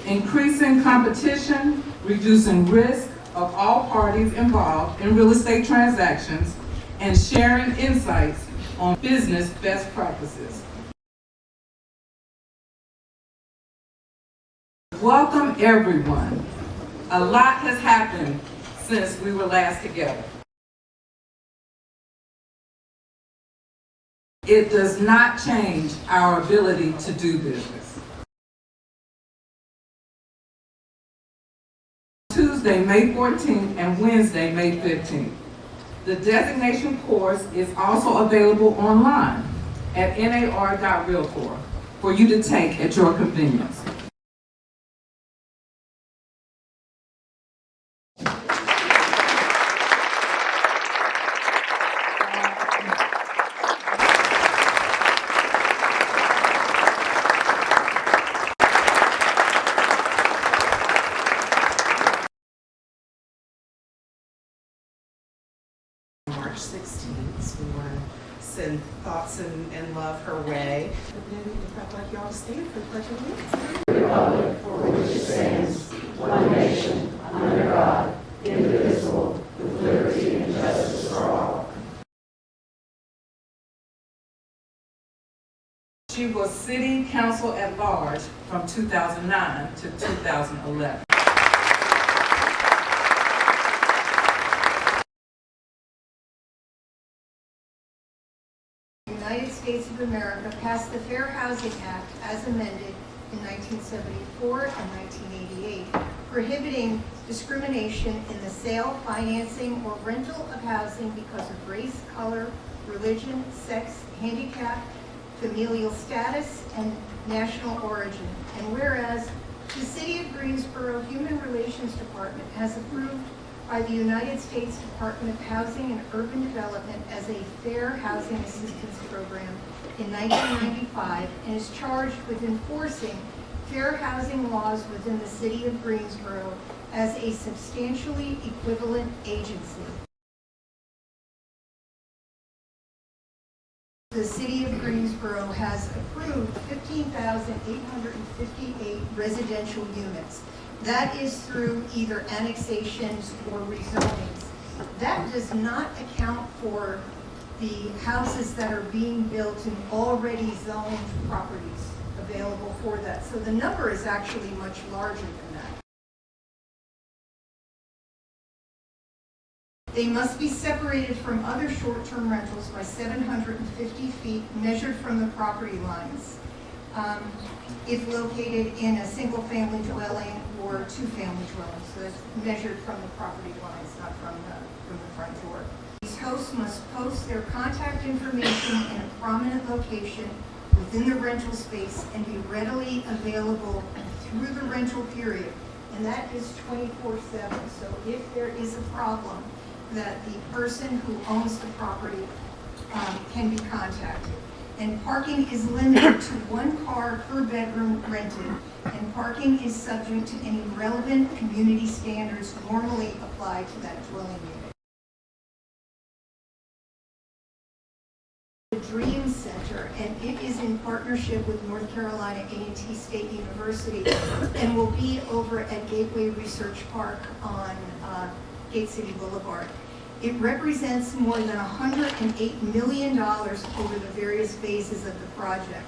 increasing competition, reducing risk of all parties involved in real estate transactions, and sharing insights on business best practices. Welcome, everyone. A lot has happened since we were last together. It does not change our ability to do business. Tuesday, May 14th and Wednesday, May 15th. The designation course is also available online at nar.realtor for you to take at your convenience. March 16th, we want to send thoughts and love her way. But then I'd like y'all to stand for the Pledge of Allegiance. Republic for which it stands, one nation, under God, indivisible, with liberty and justice for all. She was City Council at Large from 2009 to 2011. The United States of America passed the Fair Housing Act as amended in 1974 and 1988, prohibiting discrimination in the sale, financing, or rental of housing because of race, color, religion, sex, handicap, familial status, and national origin. And whereas the City of Greensboro Human Relations Department has approved by the United States Department of Housing and Urban Development as a Fair Housing Assistance Program in 1995 and is charged with enforcing fair housing laws within the City of Greensboro as a substantially equivalent agency. The City of Greensboro has approved 15,858 residential units. That is through either annexations or rezonings. That does not account for the houses that are being built in already zoned properties available for that. So the number is actually much larger than that. They must be separated from other short-term rentals by 750 feet measured from the property lines. If located in a single-family dwelling or two-family dwelling, so it's measured from the property lines, not from the front door. These hosts must post their contact information in a prominent location within the rental space and be readily available through the rental period, and that is 24/7. So if there is a problem, that the person who owns the property can be contacted. And parking is limited to 1 car per bedroom rented, and parking is subject to any relevant community standards normally applied to that dwelling unit. The Dream Center, and it is in partnership with North Carolina A&T State University and will be over at Gateway Research Park on Gate City Boulevard. It represents more than $108 million over the various phases of the project.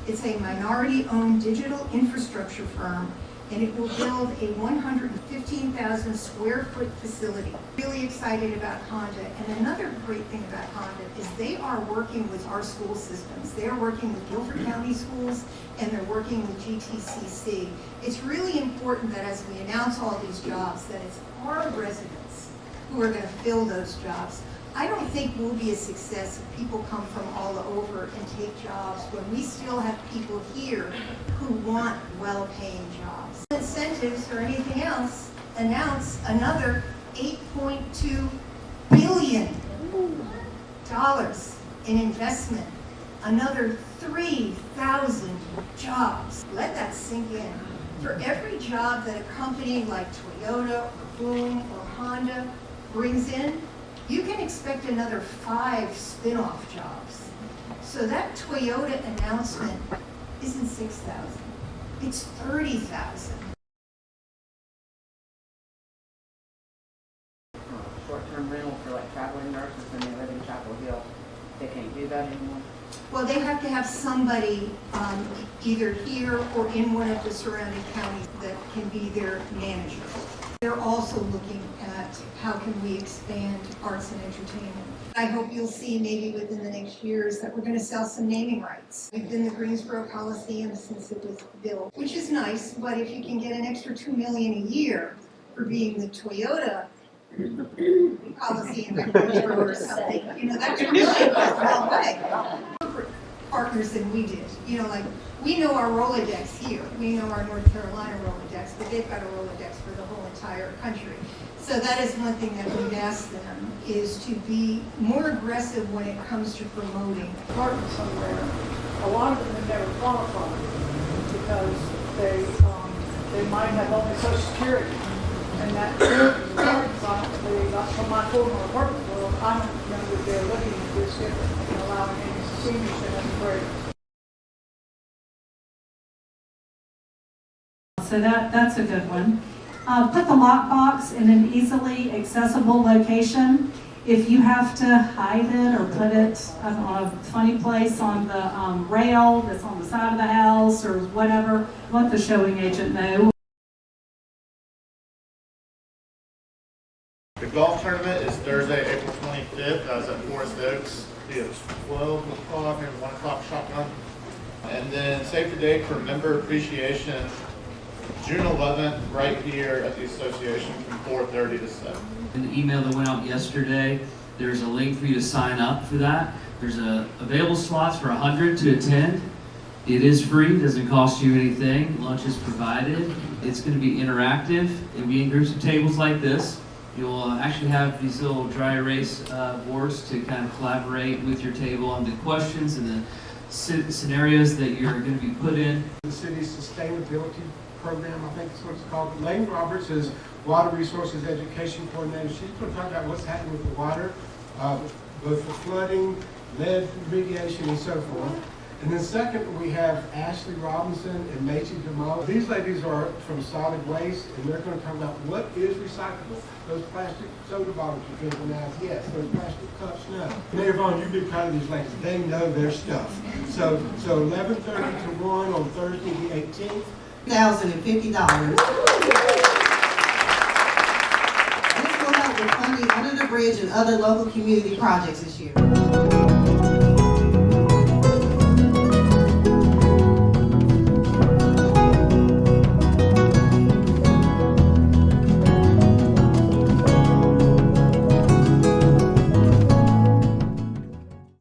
It's a minority-owned digital infrastructure firm, and it will build a 115,000 square foot facility. Really excited about Honda. And another great thing about Honda is they are working with our school systems. They're working with Guilford County schools, and they're working with GTCC. It's really important that as we announce all these jobs, that it's our residents who are going to fill those jobs. I don't think we'll be a success if people come from all over and take jobs when we still have people here who want well-paying jobs. Incentives or anything else, announce another $8.2 billion in investment, another 3,000 jobs. Let that sink in. For every job that a company like Toyota or Boom or Honda brings in, you can expect another 5 spin-off jobs. So that Toyota announcement isn't 6,000, it's 30,000. have somebody either here or in one of the surrounding counties that can be their manager. They're also looking at how can we expand arts and entertainment. I hope you'll see maybe within the next years that we're going to sell some naming rights. We've been the Greensboro Coliseum since it was built, which is nice, but if you can get an extra $2 million a year for being the Toyota Coliseum in Greensboro or something, that $2 million goes a long way. Partners than we did, like we know our Rolodex here, we know our North Carolina Rolodex, but they've got a Rolodex for the whole entire country. So that is one thing that we've asked them, is to be more aggressive when it comes to promoting. Apartment somewhere, a lot of them have never qualified because they might have only Social Security, and that from my former apartment world, I don't know that they're looking at this different and allowing any seniors to have a break. So that's a good one. Put the lockbox in an easily accessible location. If you have to hide it or put it on a funny place on the rail that's on the side of the house or whatever, let the showing agent know. The golf tournament is Thursday, April 25th. That's at Forest Oaks. It's 12 o'clock and 1 o'clock shotgun. And then save the date for member appreciation, June 11th, right here at the association from 4:30 to 7. In the email that went out yesterday, there's a link for you to sign up for that. There's available slots for 100 to attend. It is free, doesn't cost you anything. Lunch is provided. It's going to be interactive. It'll be in groups of tables like this. You'll actually have these little dry erase boards to kind of collaborate with your table on the questions and the scenarios that you're going to be put in. The city's sustainability program, I think is what it's called. Lane Roberts is Water Resources Education Coordinator. She's going to talk about what's happening with the water, both for flooding, lead remediation, and so forth. And then second, we have Ashley Robinson and Macy Jamal. These ladies are from solid waste, and they're going to talk about what is recyclable. Those plastic soda bottles you're drinking now, yes. Those plastic cups, no. Mayor Vaughan, you've been proud of these ladies. They know their stuff. So 11:30 to 1 on Thursday the 18th. $1,050. This will help with funding Under the Bridge and other local community projects this year.